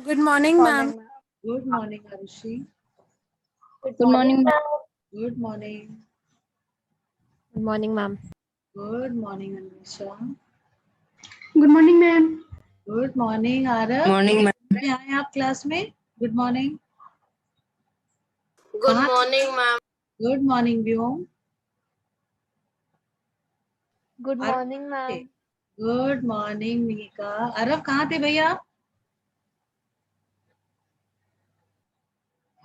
Good morning, ma'am. Good morning, Arushi. Good morning. Good morning. Good morning, ma'am. Good morning, Anisha. Good morning, ma'am. Good morning, Arav. Morning ma'am. में आए आप class में? Good morning. Good morning ma'am. Good morning, Vyom. Good Arav morning, ma'am. Good morning, Mika. अरब कहाँ थे भैया आप?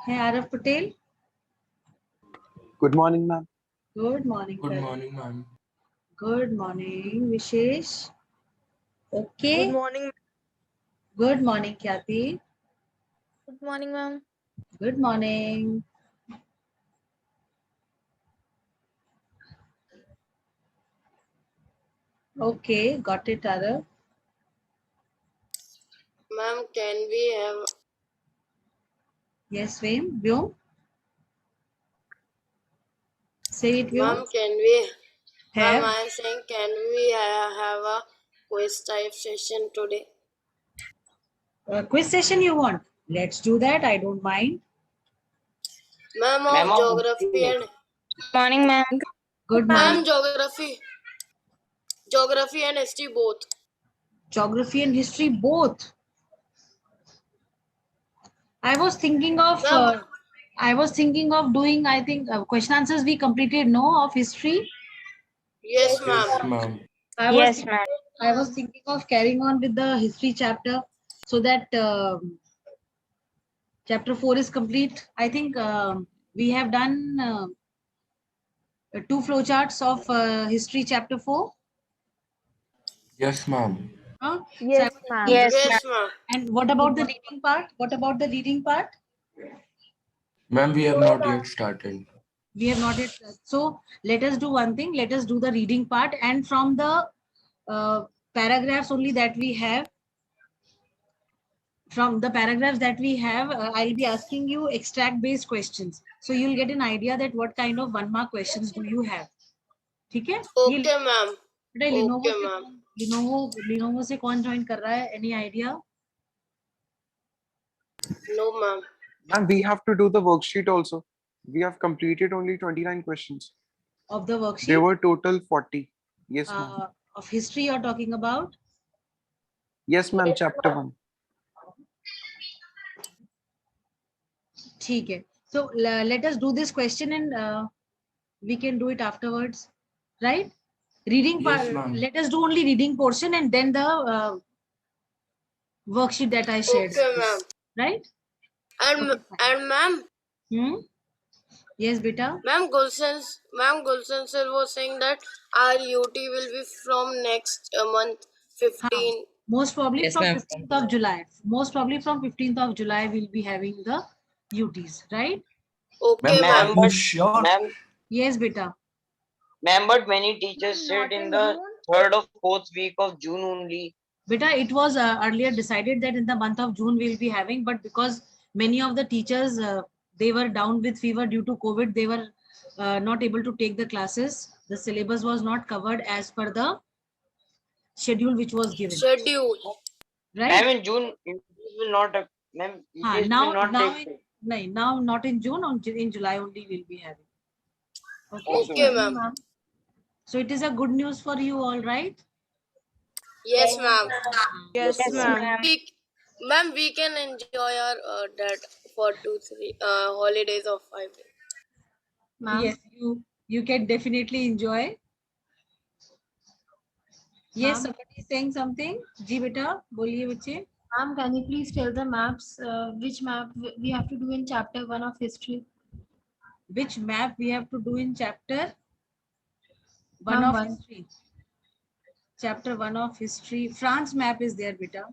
है अरब Patel? Good morning, ma'am. Good morning, good sir. Morning ma'am. Good morning, Vishesh. Okay. Good morning. Good morning, Khyati. Good morning, ma'am. Good morning. Okay, got it, Arav. Ma'am can we have. Yes, Vyom. Say it, Vyom. Ma'am can we. Ma'am Have. I am saying can we have a quiz type session today. Quiz session you want? Let's do that. I don't mind. Ma'am of geography and. Morning, ma'am. Good morning. Ma'am geography and history both. Geography and history both. I was thinking of doing, I think, question answers we completed, no, of history. Yes ma'am. I was Yes, ma'am. I was thinking of carrying on with the history chapter so that chapter 4 is complete. I think we have done 2 flowcharts of history chapter 4. Yes ma'am. Huh? Yes, So ma'am. Yes ma'am. and what about the reading part? What about the reading part? Ma'am we have not yet started. We have not yet. So let us do one thing. Let us do the reading part, and from the paragraphs only that we have, from the paragraphs that we have, I'll be asking you extract based questions. So you'll get an idea that what kind of 1 mark questions do you have. ठीक है? Okay ma'am. बेटा Lenovo okay से ma'am. Lenovo से कौन join कर रहा है? Any idea? No ma'am. Ma'am, we have to do the worksheet also. We have completed only 29 questions. Of the worksheet? There were total 40. Yes, ma'am. Of history you're talking about? Yes, ma'am. Chapter 1. ठीक है. So let us do this question and we can do it afterwards, right? Reading part. Yes, ma'am. Let us do only reading portion and then the worksheet that I shared. Okay ma'am. Right? and ma'am. Yes, beta. Ma'am Gulshan sir was saying that our UT will be from next month 15. Most probably Yes, from ma'am. 15th of July. Most probably from 15th of July we'll be having the UTs, right? Okay, Ma'am, ma'am. are you sure? Ma'am, Yes, beta. ma'am, but many teachers said in the third or fourth week of June only. Beta, it was earlier decided that in the month of June we'll be having, but because many of the teachers, they were down with fever due to COVID, they were not able to take the classes. The syllabus was not covered as per the schedule which was given, Schedule. right? Ma'am, in June, it will not, ma'am, it will not take place. Now not in June, in July only we'll be having. Okay, ma'am. So it is a good news for you, all right? Yes, ma'am. Yes, ma'am. Ma'am, we can enjoy our that for 2-3 holidays of 5 days. Yes, you can definitely enjoy. Yes, somebody is saying something. Ji beta, boliye bache. Ma'am, can you please tell the maps, which map we have to do in chapter 1 of history? Which map we have to do in chapter 1 Ma'am, of 1. history? Chapter 1 of history. France map is there, beta.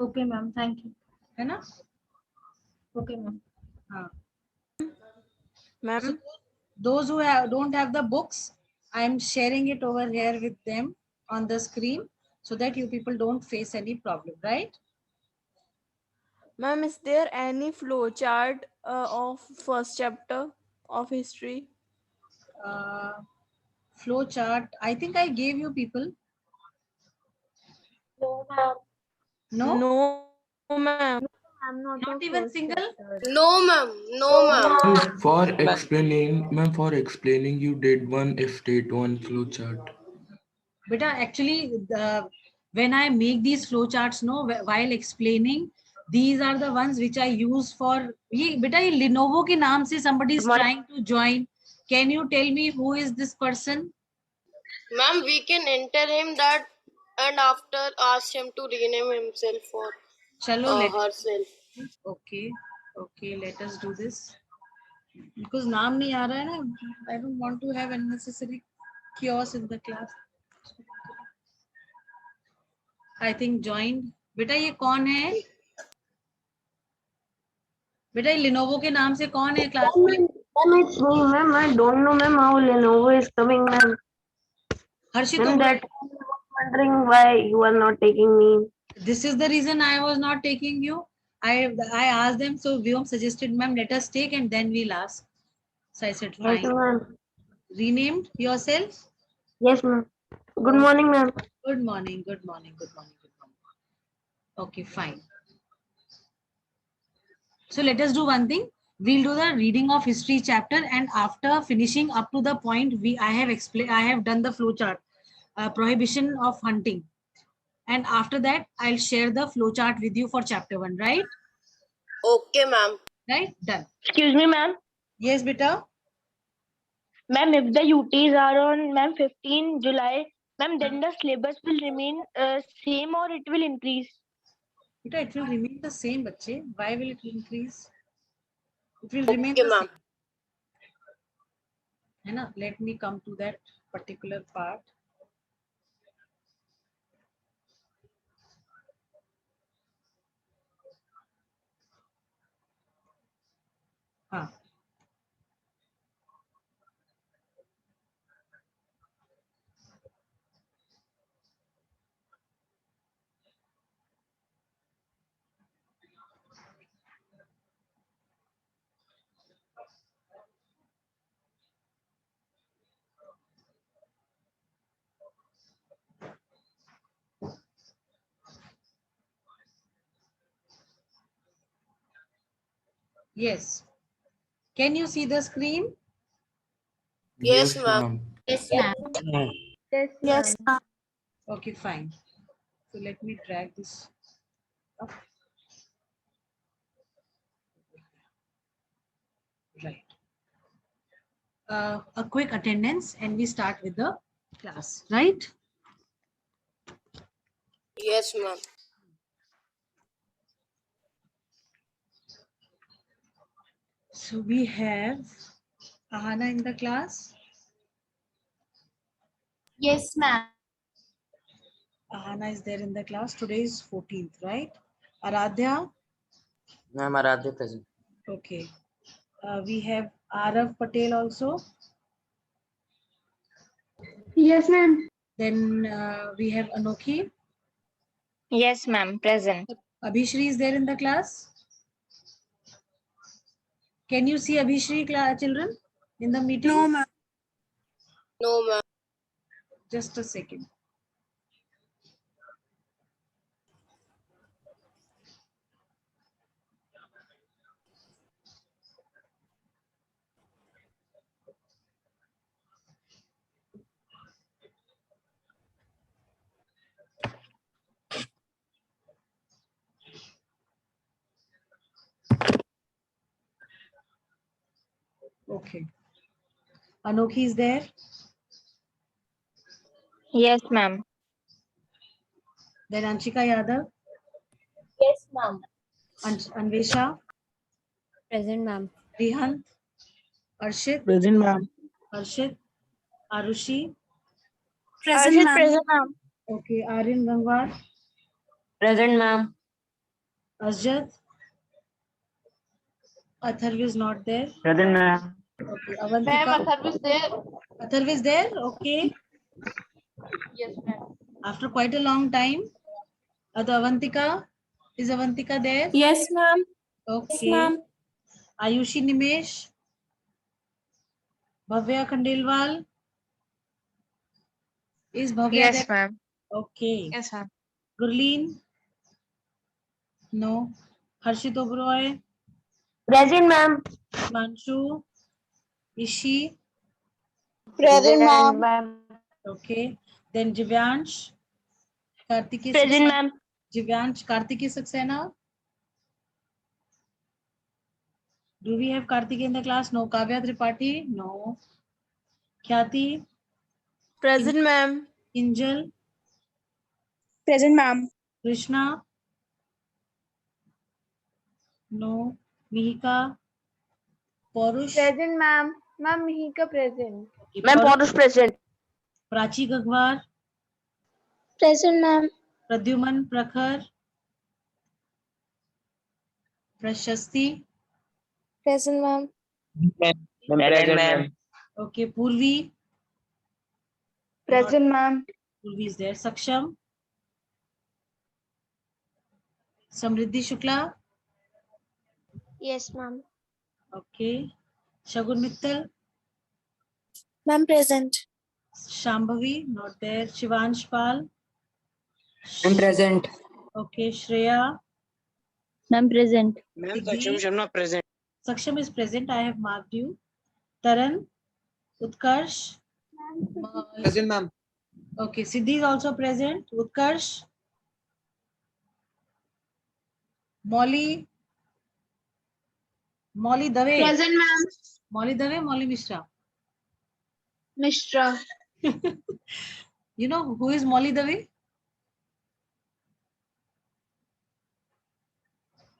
Okay, ma'am. Thank you. है ना? Okay, ma'am. हाँ. Ma'am. Those who don't have the books, I am sharing it over here with them on the screen so that you people don't face any problem, right? Ma'am, is there any flow chart of first chapter of history? Flow chart. I think I gave you people. No, ma'am. No? No, ma'am. I'm not Not of even first single? chapter. No, ma'am. No, ma'am. Ma'am, for explaining, you did one state, one flow chart. Beta, actually, when I make these flow charts, no, while explaining, these are the ones which I use for. ये बेटा ये Lenovo के नाम से somebody is trying to join. Can you tell me who is this person? Ma'am, we can enter him that and after ask him to rename himself for Chalo, herself. okay, okay, let us do this. Because नाम नहीं आ रहा है ना, I don't want to have unnecessary chaos in the class. I think joined. बेटा ये कौन है? बेटा ये Lenovo के नाम से कौन है क्लास में? Ma'am, it's me, ma'am. I don't know, ma'am, how Lenovo is coming, ma'am. Harshit Ma'am, that I was wondering why you are not taking me. This is the reason I was not taking you. I asked them, so Vyom suggested, ma'am, let us take and then we'll ask. So I said, Yes, fine. ma'am. Renamed yourself? Yes, ma'am. Good morning, ma'am. Good morning, good morning, good morning, good morning. Okay, fine. So let us do one thing. We'll do the reading of history chapter, and after finishing up to the point I have done the flow chart, prohibition of hunting. And after that, I'll share the flow chart with you for chapter 1, right? Okay, ma'am. Right? Done. Excuse me, ma'am. Yes, beta. Ma'am, if the UTs are on, ma'am, 15 July, ma'am, then the syllabus will remain same or it will increase? Beta, it will remain the same, bache. Why will it increase? It will remain Okay, the ma'am. same. है ना? Let me come to that particular part. हाँ. Yes. Can you see the screen? Yes, ma'am. Yes, ma'am. Yes, ma'am. Okay, fine. So let me drag this up. Right. A quick attendance and we start with the class, right? Yes, ma'am. So we have Ahana in the class. Yes, ma'am. Ahana is there in the class. Today is 14th, right? Aradhya. Ma'am, Aradhya present. Okay. We have Arav Patel also. Yes, ma'am. Then we have Anokhi. Yes, ma'am. Present. Abhishri is there in the class. Can you see Abhishri children in the meeting? No, ma'am. No, ma'am. Just a second. Okay. Anokhi is there. Yes, ma'am. Then Anshika Yadav. Yes, ma'am. Anvesha. Present, ma'am. Rihant. Arshit. Present, ma'am. Arshit. Arushi. Present, ma'am. Okay. Aryan Gangwar. Present, ma'am. Asjad. Atharv is not there. Present, ma'am. Okay. Avantika. Atharv is there. Okay. Yes, ma'am. After quite a long time. Avantika. Is Avantika there? Yes, ma'am. Okay. ma'am. Ayushi Nimesh. Bhavya Khandelwal. Is Bhavya there? ma'am. Okay. Yes, ma'am. Gurleen. No. Harshit Oberoi, Present, ma'am. Manshu, Ishi. Present, ma'am. Okay. Then Jivyansh, Kartikeya Present, Saxena. ma'am. Jivyansh, Kartikeya Saxena. Do we have Kartikeya in the class? No. Kavya Tripathi? No. Khyati, Present, ma'am. Kinjal, Present, ma'am. Krishna? No. Mihika, Porush? Present, ma'am. Ma'am, Mihika present. Okay, Ma'am, Porush. Porush present. Prachi Gagwar, Present, ma'am. Pradyuman Prakhar, Prashasti. Present, ma'am. Present, ma'am. Okay, Purvi. Present, ma'am. Purvi is there. Saksham, Samriddhi Shukla. Yes, ma'am. Okay. Shagun Mittal, Ma'am, present. Shambhavi, not there. Shivansh Pal. I'm present. Okay, Shreya. Ma'am, present. Ma'am, Siddhi. Saksham Sharma present. Saksham is present. I have marked you. Taran, Utkarsh. Present, ma'am. Okay, Siddhi is also present. Utkarsh. Molly. Molly Dave. Present, ma'am. Molly Dave, Molly Mishra. Mishra. You know who is Molly Dave?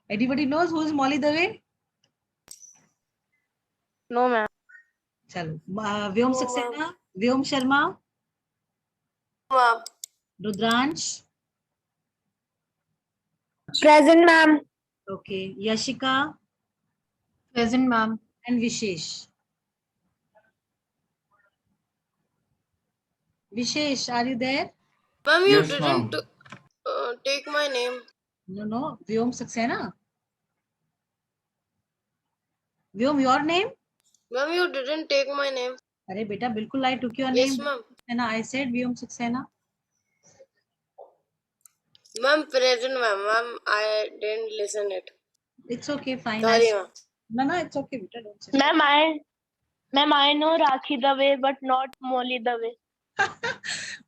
Anybody knows who is Molly Dave? No, ma'am. Chalo. Vyom No, Saxena, Vyom Sharma, Ma'am. Rudransh. Present, ma'am. Okay, Yashika Present, ma'am. and Vishesh. Vishesh, are you there? Ma'am, you Yes, ma'am. didn't take my name. No. Vyom Saxena. Vyom, your name? Ma'am, you didn't take my name. Arey beta, bilkul I took your Yes, name. ma'am. And I said Vyom Saxena. Ma'am, present, ma'am. Ma'am, I didn't listen it. It's okay, fine. Sorry, ma'am. No, it's okay, beta. Don't say Ma'am, I know Rakhi Dave, but not Molly Dave.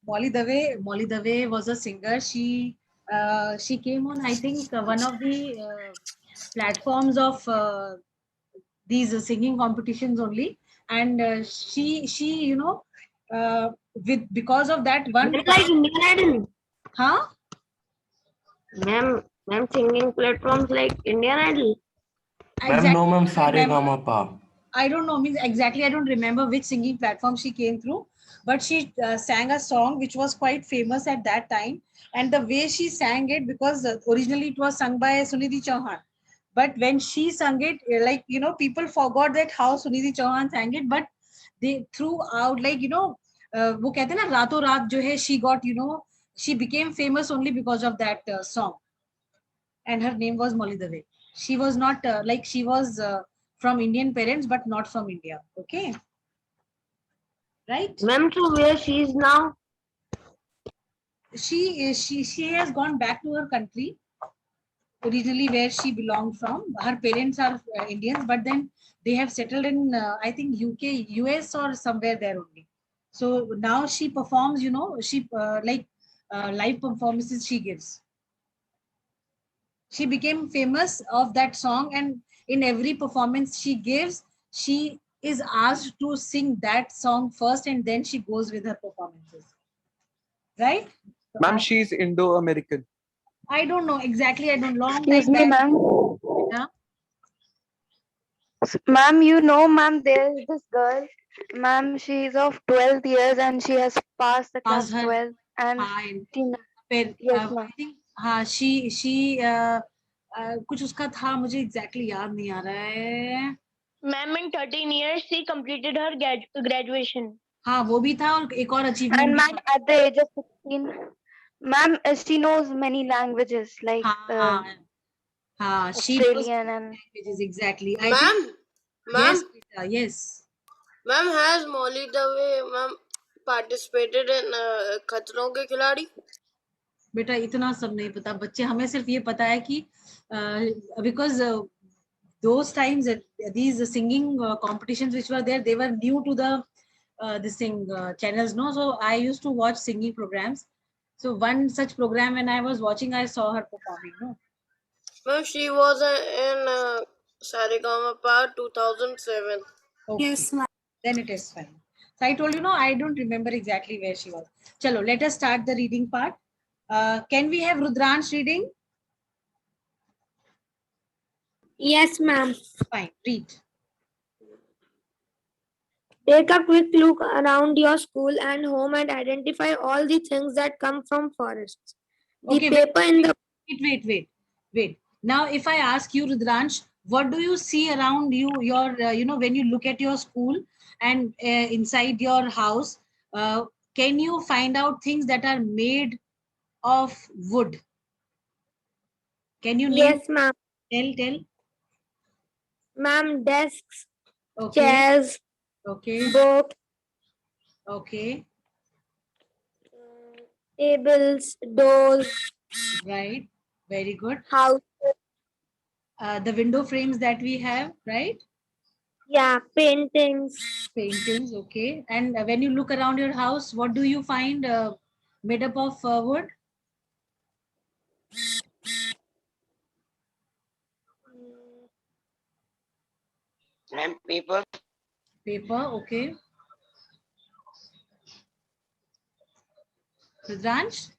Molly Dave was a singer. She came on, I think, one of the platforms of these singing competitions only, and she with because of that one, Like Indian Idol. huh? Ma'am, singing platforms like Indian Idol. Ma'am, no, ma'am, Remember- Saregama. I don't know, means exactly I don't remember which singing platform she came through, but she sang a song which was quite famous at that time. And the way she sang it, because originally it was sung by Sunidhi Chauhan, but when she sang it, like, people forgot that how Sunidhi Chauhan sang it, but they threw out, like, वो कहते हैं ना रातों रात जो है, she got, she became famous only because of that song. And her name was Molly Dave. She was not like, she was from Indian parents, but not from India. Okay. Right? Ma'am, so where she is now? She has gone back to her country, originally where she belonged from. Her parents are Indians, but then they have settled in, I think, UK, US, or somewhere there only. So now she performs, she live performances she gives. She became famous of that song, and in every performance she gives, she is asked to sing that song first, and then she goes with her performances. Right? So Ma'am, she's Indo-American. I don't know exactly. I don't long Excuse time me, back. ma'am. Yeah. Ma'am, ma'am, there's this girl. Ma'am, she is of 12 years and she has passed the class Passed her 12. And fine. Yes, I ma'am. think हाँ she कुछ उसका था, मुझे exactly याद नहीं आ रहा है. Ma'am, in 13 years, she completed her graduation. हाँ वो भी था, और एक और achievement And भी ma'am, था. at the age of 16, ma'am, she knows many languages like हाँ she knows Australian and languages exactly. I think Ma'am, yes, beta, yes. ma'am, has Molly Dave, ma'am, participated in खतरों के खिलाड़ी? बेटा इतना सब नहीं पता, बच्चे, हमें सिर्फ ये पता है कि because those times these singing competitions which were there, they were new to the this thing channels, no. So I used to watch singing programs. So one such program when I was watching, I saw her performing. No. Ma'am, she was in Saregama 2007. Okay. Yes, ma'am. Then it is fine. So I told you, no, I don't remember exactly where she was. Chalo, let us start the reading part. Can we have Rudransh reading? Yes, ma'am. Fine, read. Take a quick look around your school and home and identify all the things that come from forests. The Okay, paper in the wait. Now, if I ask you, Rudransh, what do you see around you? Your, when you look at your school and inside your house, can you find out things that are made of wood? Can you name? yes, ma'am. Tell. Ma'am, desks, Okay. chairs, Okay. books, Okay. tables, doors, Right. Very good. house. The window frames that we have, right? Yeah, paintings. Paintings. Okay. And when you look around your house, what do you find made up of wood? Ma'am, paper. Paper. Okay. Rudransh?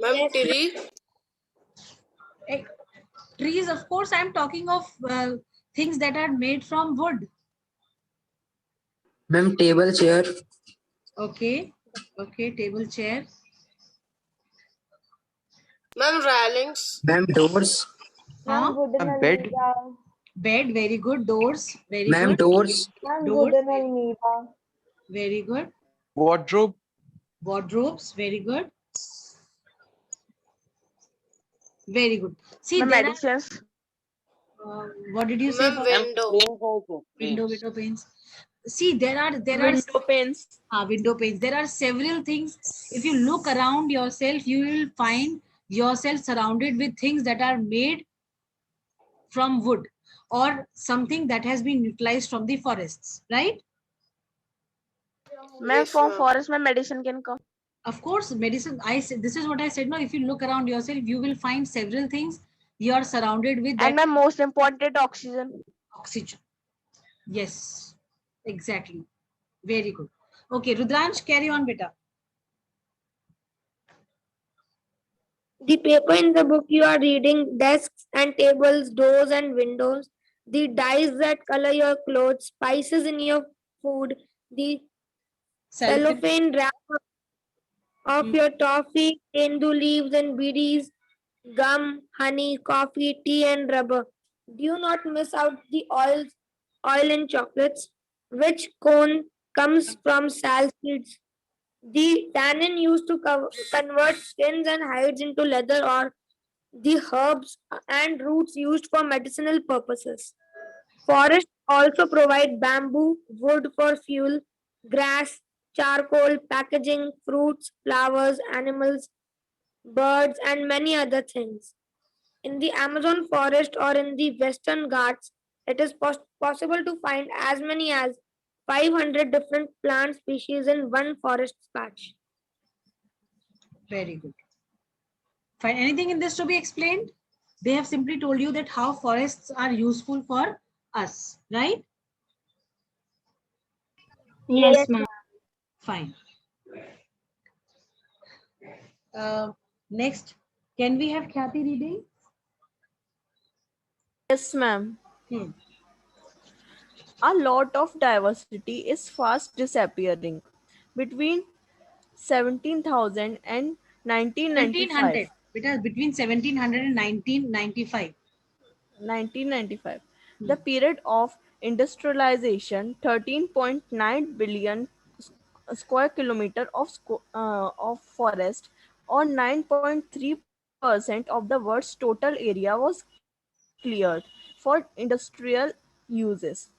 Ma'am, Yes, tree. Eh, trees, of course, I'm talking of things that are made from wood. Ma'am, table, chair. Okay. Okay. Table, chair. Ma'am, railings. Ma'am, doors. Huh? A bed. Bed. Very good. Doors. Very Ma'am, good. doors. Doors. Very good. Wardrobe. Wardrobes. Very good. Very good. See, Ma'am, there medicines. are, what did you say? Ma'am, For Ma'am, window. frames also. window Frames. panes? See, there are Window panes. window panes. There are several things. If you look around yourself, you will find yourself surrounded with things that are made from wood or something that has been utilized from the forests, right? Ma'am, Yes, from ma'am. forest, ma'am, medicine can come. Of course, medicine. I said this is what I said. No, if you look around yourself, you will find several things you are surrounded with that And ma'am, most important, oxygen. oxygen. Yes, exactly. Very good. Okay, Rudransh, carry on, beta. the paper in the book you are reading, desks and tables, doors and windows, the dyes that color your clothes, spices in your food, the cellophane wrap of your toffee, tendu leaves and bidis, gum, honey, coffee, tea and rubber. Do not miss out the oil and chocolates, which cone comes from sal seeds. The tannin used to convert skins and hides into leather, or the herbs and roots used for medicinal purposes. Forests also provide bamboo, wood for fuel, grass, charcoal, packaging, fruits, flowers, animals, birds, and many other things. In the Amazon forest or in the Western Ghats, it is possible to find as many as 500 different plant species in one forest patch. Very good. Fine. Anything in this to be explained? They have simply told you that how forests are useful for us, right? Yes, ma'am. Fine. Next, can we have Khyati reading? Yes, ma'am. Hmm. A lot of diversity is fast disappearing. Between 17,000 and 1700. 1995. Because between 1700 and 1995. 1995. The period of industrialization, 13.9 billion square kilometer of forest, or 9.3% of the world's total area, was cleared for industrial uses,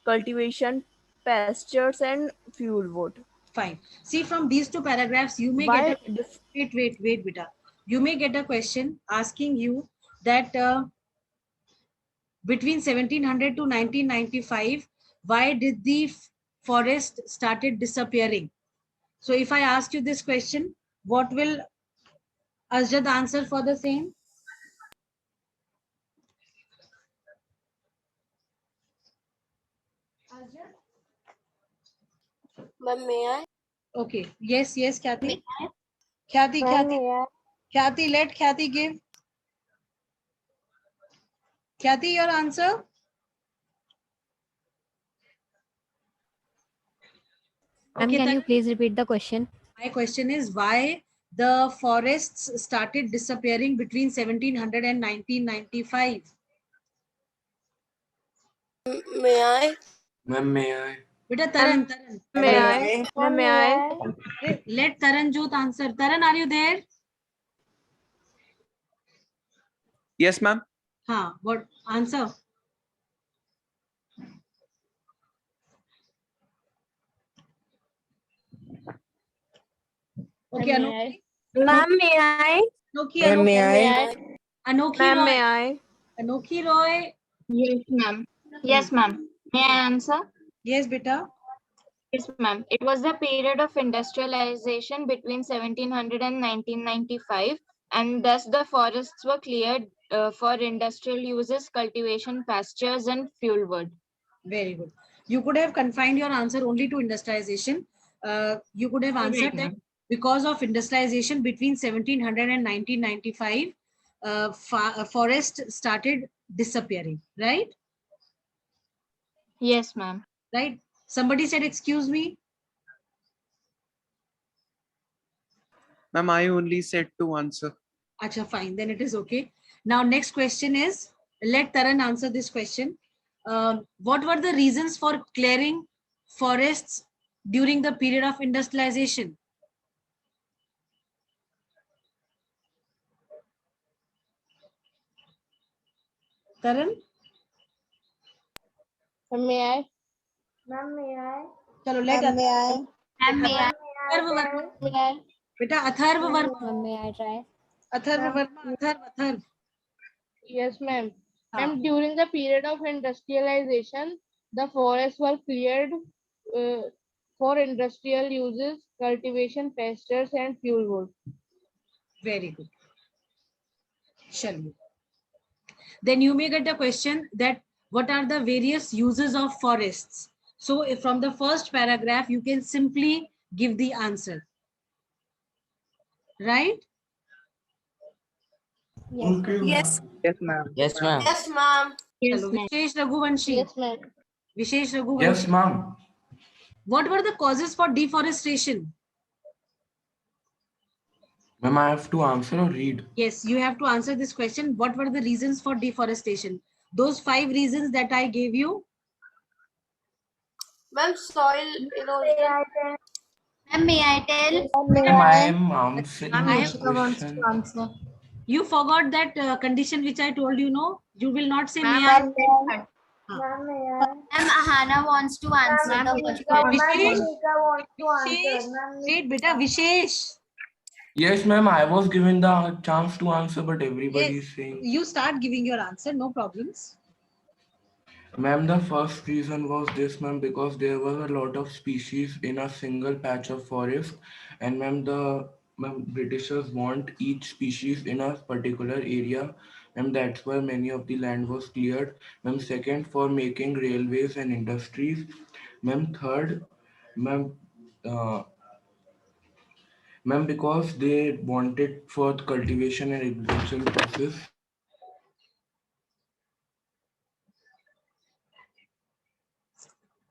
cultivation, pastures, and fuel wood. Fine. See, from these two paragraphs, you may By get a wait, beta. You may get a question asking you that between 1700 to 1995, why did the forest started disappearing? So if I ask you this question, what will Asjad answer for the same? Ma'am, may I? Okay. Yes, Khyati. Khyati, let Khyati give. Khyati, your answer? Ma'am, Okay, can you Taran, please repeat the question? my question is why the forests started disappearing between 1700 and 1995? May I? Ma'am, may I? Beta Taran. May I? Ma'am, may I? Let Taran Jyot answer. Taran, are you there? Yes, ma'am. What answer? Okay, Anokhi. Ma'am, may I? Anokhi, Ma'am, may Anokhi. I? Anokhi Ma'am, may Roy. I? Anokhi Roy. Yes, ma'am. Yes, ma'am. May I answer? Yes, beta. Yes, ma'am. It was the period of industrialization between 1700 and 1995, and thus the forests were cleared for industrial uses, cultivation, pastures, and fuel wood. Very good. You could have confined your answer only to industrialization. You could have answered Right, that ma'am. because of industrialization between 1700 and 1995, forest started disappearing, right? Yes, ma'am. Right. Somebody said, excuse me. Ma'am, I only said to answer. Acha, fine. Then it is okay. Now, next question is, let Taran answer this question. What were the reasons for clearing forests during the period of industrialization? Taran? May I? Ma'am, may I? Chalo, let Atharva May I? Beta, Atharva Verma. Ma'am, may I try? Atharva Verma, Atharva. Yes, ma'am. Ah. And during the period of industrialization, the forests were cleared for industrial uses, cultivation, pastures, and fuel wood. Very good. Shalvi. Then you may get a question that what are the various uses of forests? So if from the first paragraph, you can simply give the answer. Right? Okay. Yes. Yes, ma'am. Yes, ma'am. Yes, ma'am. Yes, Chalo, ma'am. Vishesh Raghuvanshi. Yes, ma'am. Vishesh Raghuvanshi. Yes, ma'am. What were the causes for deforestation? Ma'am, I have to answer or read? Yes, you have to answer this question. What were the reasons for deforestation? Those 5 reasons that I gave you. Ma'am, soil erosion. May I tell? Ma'am, I am answering Ma'am, I the have- Ishika wants to question. answer. You forgot that condition which I told you, no? You will not say may Ma'am, I. Ma'am, Ahana wants to answer the question. Vishesh, wait, beta, Vishesh. Yes, ma'am, I was given the chance to answer, but Yes, everybody is saying. you start giving your answer, no problems. Ma'am, the first reason was this, ma'am, because there were a lot of species in a single patch of forest, and ma'am, Britishers want each species in a particular area, and that's why many of the land was cleared. Ma'am, second, for making railways and industries. Ma'am, third, ma'am, uh, ma'am, because they wanted for cultivation and agricultural process.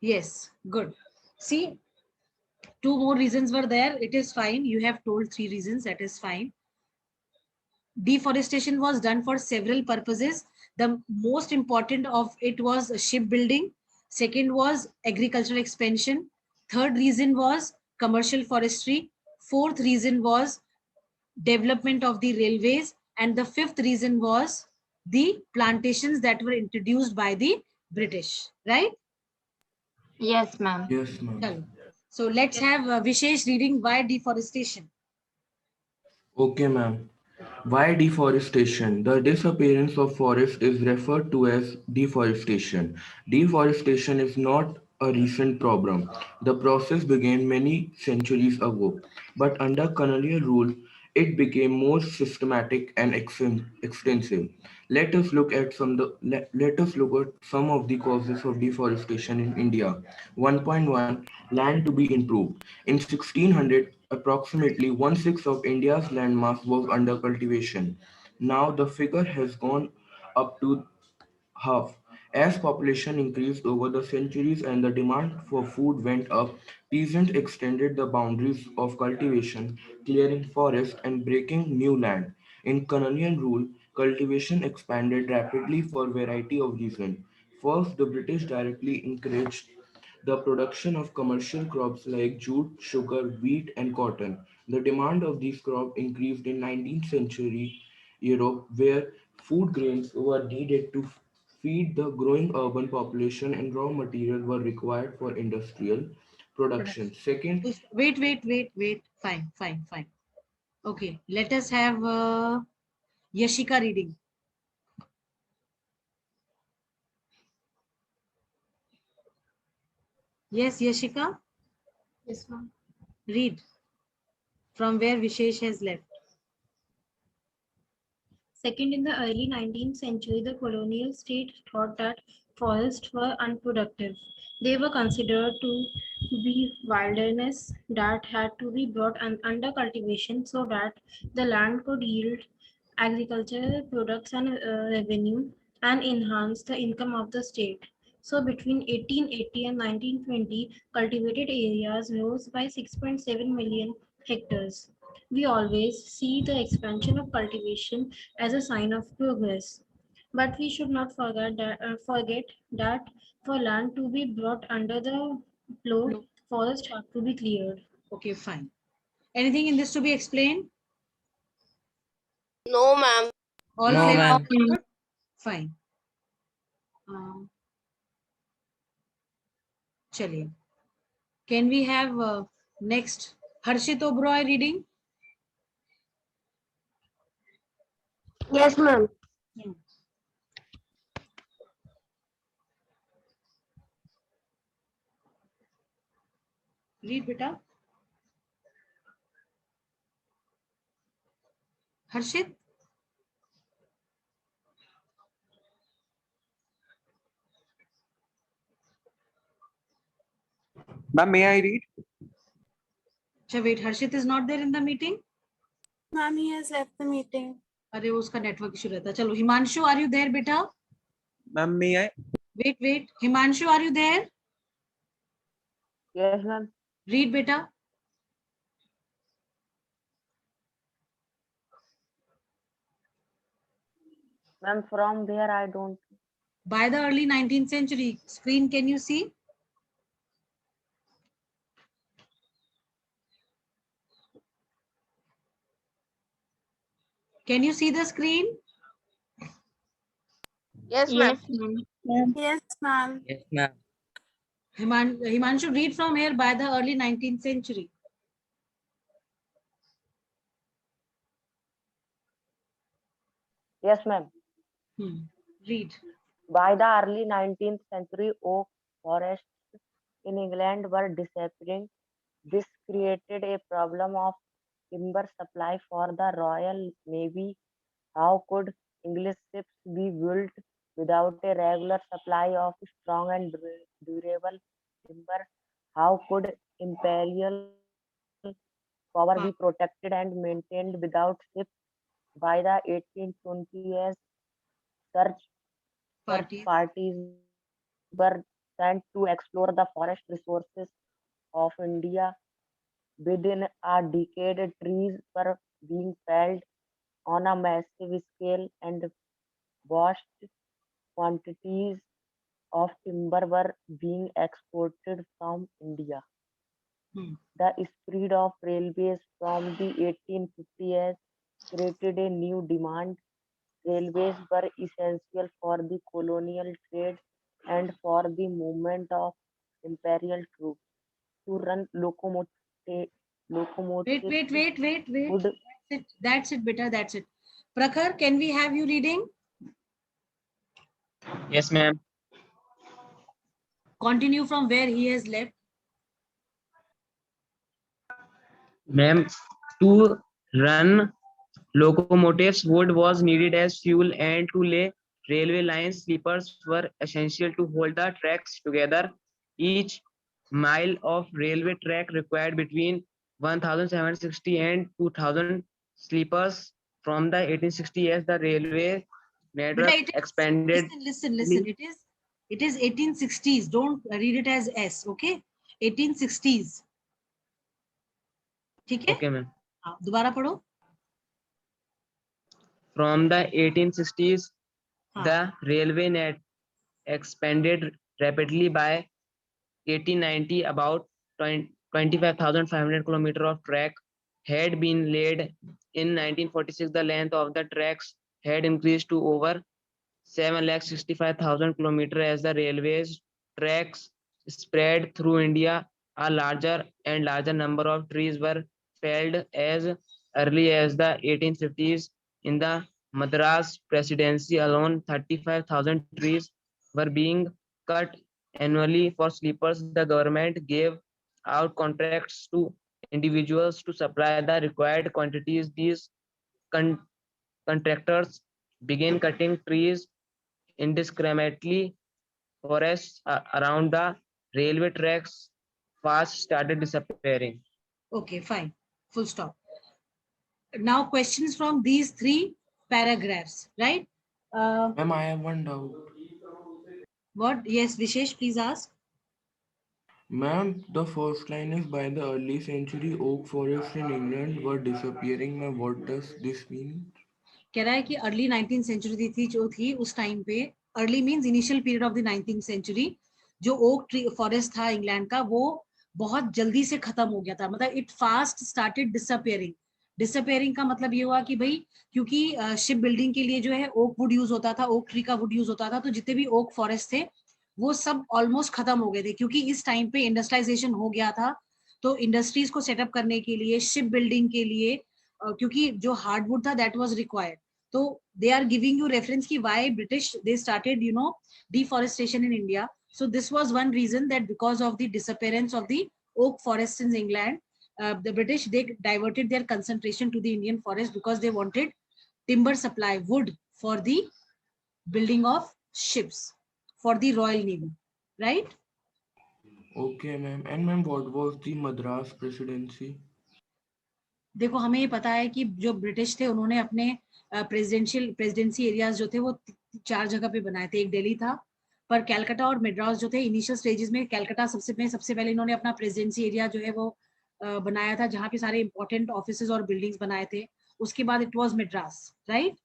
Yes, good. See, 2 more reasons were there. It is fine. You have told 3 reasons. That is fine. Deforestation was done for several purposes. The most important of it was shipbuilding. Second was agricultural expansion. Third reason was commercial forestry. Fourth reason was development of the railways. And the fifth reason was the plantations that were introduced by the British, right? Yes, ma'am. Yes, ma'am. So let's have Vishesh reading why deforestation. Okay, ma'am. Why deforestation? The disappearance of forest is referred to as deforestation. Deforestation is not a recent problem. The process began many centuries ago, but under colonial rule, it became more systematic and extensive. Let us look at some of the causes of deforestation in India. 1.1 Land to be improved. In 1600, approximately one-sixth of India's land mass was under cultivation. Now the figure has gone up to half. As population increased over the centuries and the demand for food went up, peasants extended the boundaries of cultivation, clearing forests and breaking new land. In colonial rule, cultivation expanded rapidly for a variety of reasons. First, the British directly encouraged the production of commercial crops like jute, sugar, wheat, and cotton. The demand of these crops increased in 19th century Europe, where food grains were needed to feed the growing urban population and raw materials were required for industrial production. Second, Wait. Fine. Okay, let us have Yashika reading. Yes, Yashika, Yes, ma'am. read from where Vishesh has left. Second, in the early 19th century, the colonial state thought that forests were unproductive. They were considered to be wilderness that had to be brought under cultivation so that the land could yield agricultural products and revenue and enhance the income of the state. So between 1880 and 1920, cultivated areas rose by 6.7 million hectares. We always see the expansion of cultivation as a sign of progress. But we should not forget that for land to be brought under the plow, forests have to be cleared. Okay, fine. Anything in this to be explained? No, ma'am. All No, clear? ma'am. Fine. Chaliye. Can we have next Harshit Oberoi reading? Yes, ma'am. Read, beta. Harshit? Ma'am, may I read? Wait, Harshit is not there in the meeting? Ma'am, he has left the meeting. अरे उसका network issue रहता है. चलो, Himanshu, are you there, beta? Ma'am, may I? Wait. Himanshu, are you there? Yes, ma'am. Read, beta. Ma'am, from there I don't. By the early 19th century, screen, can you see? Can you see the screen? Yes, ma'am. Yes, ma'am. Yes, ma'am. Himanshu, read from here by the early 19th century. Yes, ma'am. Read. By the early 19th century, oak forests in England were disappearing. This created a problem of timber supply for the Royal Navy. How could English ships be built without a regular supply of strong and durable timber? How could imperial power be protected and maintained without ships? By the 1820s, search parties were sent to explore the forest resources of India. Within a decade, trees were being felled on a massive scale and vast quantities of timber were being exported from India. The spread of railways from the 1850s created a new demand. Railways were essential for the colonial trade and for the movement of imperial troops. To run locomotives Wait. would That's it, beta. That's it. Prakhar, can we have you reading? Yes, ma'am. Continue from where he has left. Ma'am, to run locomotives, wood was needed as fuel, and to lay railway lines, sleepers were essential to hold the tracks together. Each mile of railway track required between 1,760 and 2,000 sleepers. From the 1860s, the railway Beta, network it is, expanded. listen. It is 1860s. Don't read it as S. Okay, 1860s. ठीक है? Okay, ma'am. हाँ, दोबारा पढ़ो. From the 1860s, हाँ. the railway net expanded rapidly. By 1890, about 25,500 kilometers of track had been laid. In 1946, the length of the tracks had increased to over 765,000 kilometers. As the railways tracks spread through India, a larger and larger number of trees were felled. As early as the 1850s, in the Madras Presidency alone, 35,000 trees were being cut annually for sleepers. The government gave out contracts to individuals to supply the required quantities. These contractors began cutting trees indiscriminately. Forests around the railway tracks fast started disappearing. Okay, fine. Full stop. Now questions from these three paragraphs, right? Ma'am, I have one doubt. What? Yes, Vishesh, please ask. Ma'am, the first line is by the early century oak forests in England were disappearing. Ma'am, what does this mean? कह रहा है कि early 19th century थी जो थी उस time पे, early means initial period of the 19th century, जो ओक ट्री फॉरेस्ट था इंग्लैंड का वो बहुत जल्दी से खत्म हो गया था. मतलब it fast started disappearing. Disappearing का मतलब ये हुआ कि भाई क्योंकि शिप बिल्डिंग के लिए जो है ओक वुड यूज होता था, ओक ट्री का वुड यूज होता था, तो जितने भी ओक फॉरेस्ट थे वो सब ऑलमोस्ट खत्म हो गए थे. क्योंकि इस टाइम पे इंडस्ट्रियलाइजेशन हो गया था, तो इंडस्ट्रीज को सेटअप करने के लिए, शिप बिल्डिंग के लिए, क्योंकि जो हार्डवुड था that was required. So they are giving you reference ki why British they started deforestation in India. So this was one reason, that because of the disappearance of the oak forests in England, the British they diverted their concentration to the Indian forest because they wanted timber supply, wood for the building of ships for the Royal Navy, right? Okay, ma'am. And ma'am, what was the Madras Presidency? देखो हमें ये पता है कि जो British थे उन्होंने अपने प्रेसिडेंसी एरियाज जो थे वो 4 जगह पे बनाए थे. एक दिल्ली था, पर कैलकाटा और मद्रास जो थे इनिशियल स्टेजेस में, कैलकाटा सबसे पहले इन्होंने अपना प्रेसिडेंसी एरिया जो है वो बनाया था, जहाँ पे सारे इंपॉर्टेंट ऑफिसेज और बिल्डिंग्स बनाए थे. उसके बाद it was Madras, right?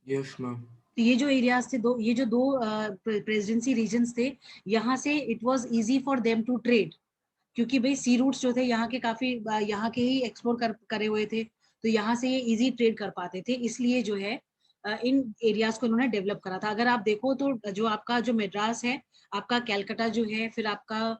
Yes ma'am. ये जो एरियाज थे, ये जो दो प्रेसिडेंसी रीजन्स थे, यहाँ से it was easy for them to trade, क्योंकि भाई सी रूट्स जो थे यहाँ के काफी यहाँ के ही एक्सप्लोर करे हुए थे, तो यहाँ से ये इजी ट्रेड कर पाते थे. इसलिए जो है इन एरियाज को इन्होंने डेवलप करा था. अगर आप देखो तो जो आपका जो मद्रास है, आपका कैलकाटा जो है, फिर आपका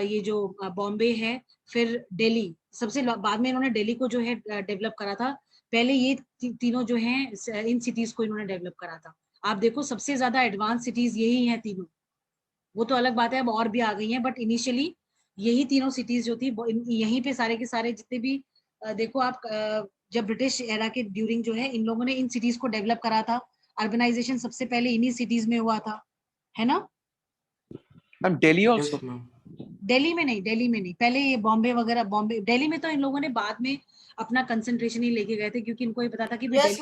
ये जो बॉम्बे है, फिर दिल्ली, सबसे बाद में इन्होंने दिल्ली को जो है डेवलप करा था. पहले ये तीनों जो हैं इन सिटीज को इन्होंने डेवलप करा था. आप देखो सबसे ज्यादा एडवांस सिटीज यही हैं तीनों. वो तो अलग बात है, अब और भी आ गई हैं, बट इनिशियली यही तीनों सिटीज जो थी यहीं पे सारे के सारे जितने भी देखो आप, जब ब्रिटिश एरा के ड्यूरिंग जो है इन लोगों ने इन सिटीज को डेवलप करा था. अर्बनाइजेशन सबसे पहले इन्हीं सिटीज में हुआ था, है ना? दिल्ली आल्सो? दिल्ली में नहीं, पहले ये बॉम्बे वगैरह, बॉम्बे दिल्ली में तो इन लोगों ने बाद में अपना कंसंट्रेशन ही लेके गए थे, क्योंकि इनको ये पता था कि yes,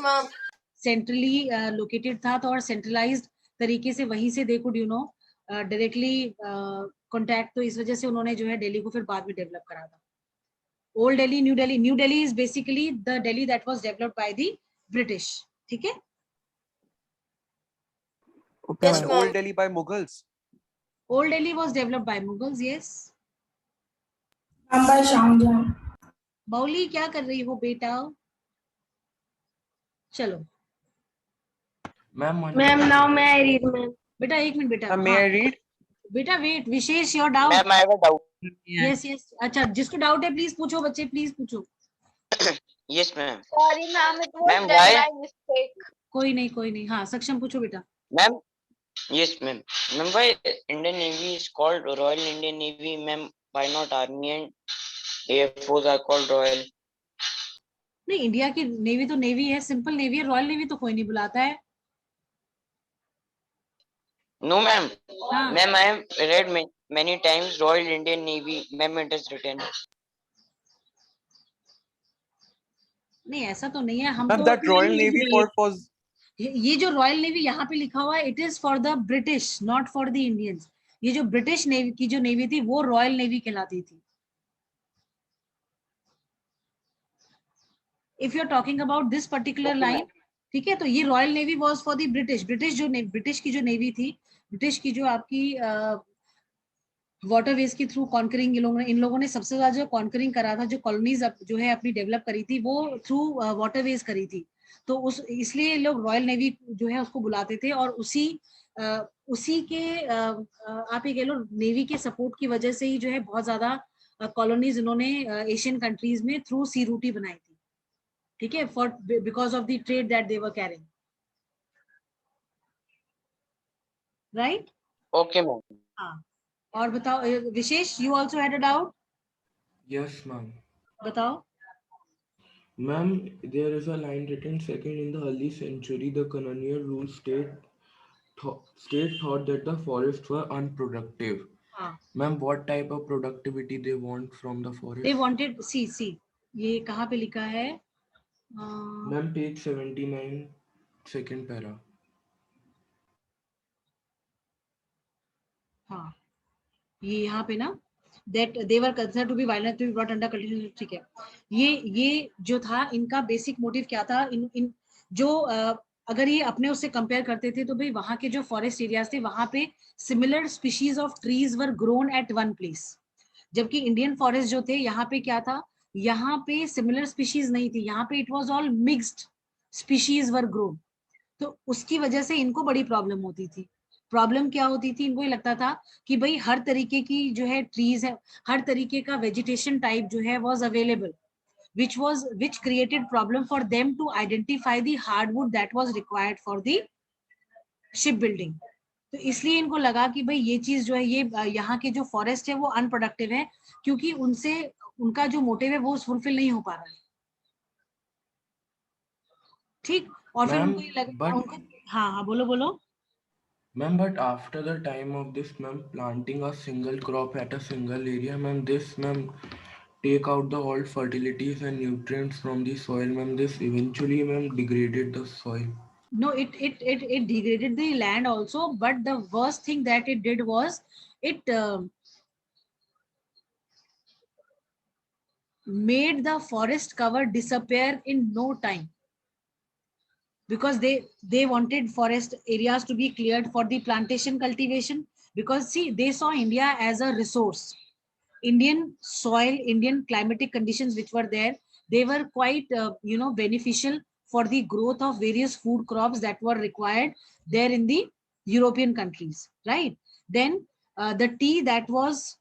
सेंट्रली लोकेटेड था, तो और सेंट्रलाइज्ड तरीके से वहीं से दे कुड डायरेक्टली कॉन्टैक्ट, तो इस वजह से उन्होंने जो है दिल्ली को फिर बाद में डेवलप करा था. Old Delhi, new Delhi is basically the Delhi that was developed by the British. ठीक है? Okay, yes, Old Delhi by Mughals. Old Delhi was developed by Mughals, yes. by Shahjahan. बाउली क्या कर रही हो बेटा? चलो ma'am. Now may I read, ma'am? बेटा एक मिनट बेटा. May I read? बेटा wait, Vishesh your doubt. Ma'am, I have a doubt. Yes. अच्छा, जिसको डाउट है प्लीज पूछो बच्चे, प्लीज पूछो. Yes, ma'am. Sorry, ma'am, it was Ma'am, done why? by mistake. कोई नहीं हाँ सक्षम पूछो बेटा. Ma'am, yes, ma'am. Ma'am, why Indian Navy is called Royal Indian Navy, ma'am? Why not Army and Air Force are called Royal? नहीं, India की navy तो navy है, सिंपल नेवी है, रॉयल नेवी तो कोई नहीं बुलाता है. No, ma'am. हाँ. Ma'am, I have read many times Royal Indian Navy. Ma'am, it is written. नहीं ऐसा तो नहीं है, हम Ma'am, तो that Royal Navy Corps was. ये जो रॉयल नेवी यहाँ पे लिखा हुआ है, it is for the British, not for the Indians. ये जो ब्रिटिश नेवी की जो नेवी थी वो रॉयल नेवी कहलाती थी. If you are talking about this particular line, ठीक है, तो ये royal navy was for the British. British की जो नेवी थी, ब्रिटिश की जो आपकी वाटरवेज के थ्रू कॉन्करिंग, इन लोगों ने सबसे ज्यादा जो कॉन्करिंग करा था, जो कॉलोनीज जो है अपनी डेवलप करी थी, वो थ्रू वाटरवेज करी थी. तो इसलिए लोग रॉयल नेवी जो है उसको बुलाते थे. और उसी के आप ये कह लो नेवी के सपोर्ट की वजह से ही जो है बहुत ज्यादा कॉलोनीज इन्होंने एशियन कंट्रीज में थ्रू सी रूट ही बनाई थी. ठीक है, for because of the trade that they were carrying. Right? Okay, ma'am. हाँ. और बताओ Vishesh, you also had a doubt? Yes, ma'am. बताओ. Ma'am, there is a line written second in the early century, the colonial rule state thought that the forests were unproductive. Ma'am, what type of productivity they want from the forest? They wanted, see, ये कहाँ पे लिखा है? Ma'am, page 79, second para. हाँ, ये यहाँ पे ना, that they were considered to be violent to be brought under cultivation. ठीक है, ये जो था इनका बेसिक मोटिव क्या था? इन जो अगर ये अपने उससे कंपेयर करते थे तो भाई वहां के जो फॉरेस्ट एरियाज थे वहां पे similar species of trees were grown at one place. जबकि इंडियन फॉरेस्ट जो थे यहाँ पे क्या था? यहाँ पे सिमिलर स्पीशीज नहीं थी, यहाँ पे it was all mixed species were grown. तो उसकी वजह से इनको बड़ी प्रॉब्लम होती थी. प्रॉब्लम क्या होती थी? इनको ये लगता था कि भाई हर तरीके की जो है ट्रीज है, हर तरीके का वेजिटेशन टाइप जो है was available, which created problem for them to identify the hardwood that was required for the shipbuilding. तो इसलिए इनको लगा कि भाई ये चीज जो है, ये यहाँ के जो फॉरेस्ट है वो अनप्रोडक्टिव है, क्योंकि उनसे उनका जो मोटिव है वो फुलफिल नहीं हो पा रहा है. ठीक. और फिर उनको ये लगा, हाँ बोलो. Ma'am, but after the time of this, ma'am, planting a single crop at a single area, ma'am, this, ma'am, take out the all fertilities and nutrients from the soil, ma'am. This eventually, ma'am, degraded the soil. No, it degraded the land also, but the worst thing that it did was it made the forest cover disappear in no time. Because they wanted forest areas to be cleared for the plantation cultivation, because see, they saw India as a resource. Indian soil, Indian climatic conditions which were there, they were quite beneficial for the growth of various food crops that were required there in the European countries, right? Then the tea that was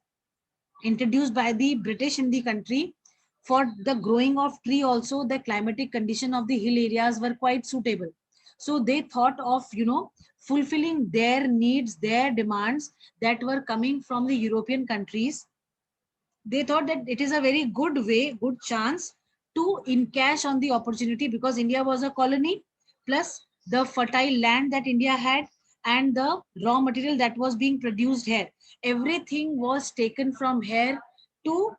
introduced by the British in the country, for the growing of tree also, the climatic condition of the hill areas were quite suitable. So they thought of fulfilling their needs, their demands that were coming from the European countries. They thought that it is a very good way, good chance to encash on the opportunity, because India was a colony, plus the fertile land that India had and the raw material that was being produced here. Everything was taken from here to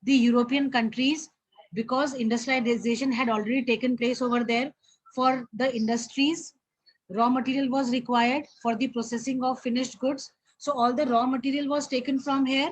the European countries, because industrialization had already taken place over there. For the industries, raw material was required for the processing of finished goods. So all the raw material was taken from here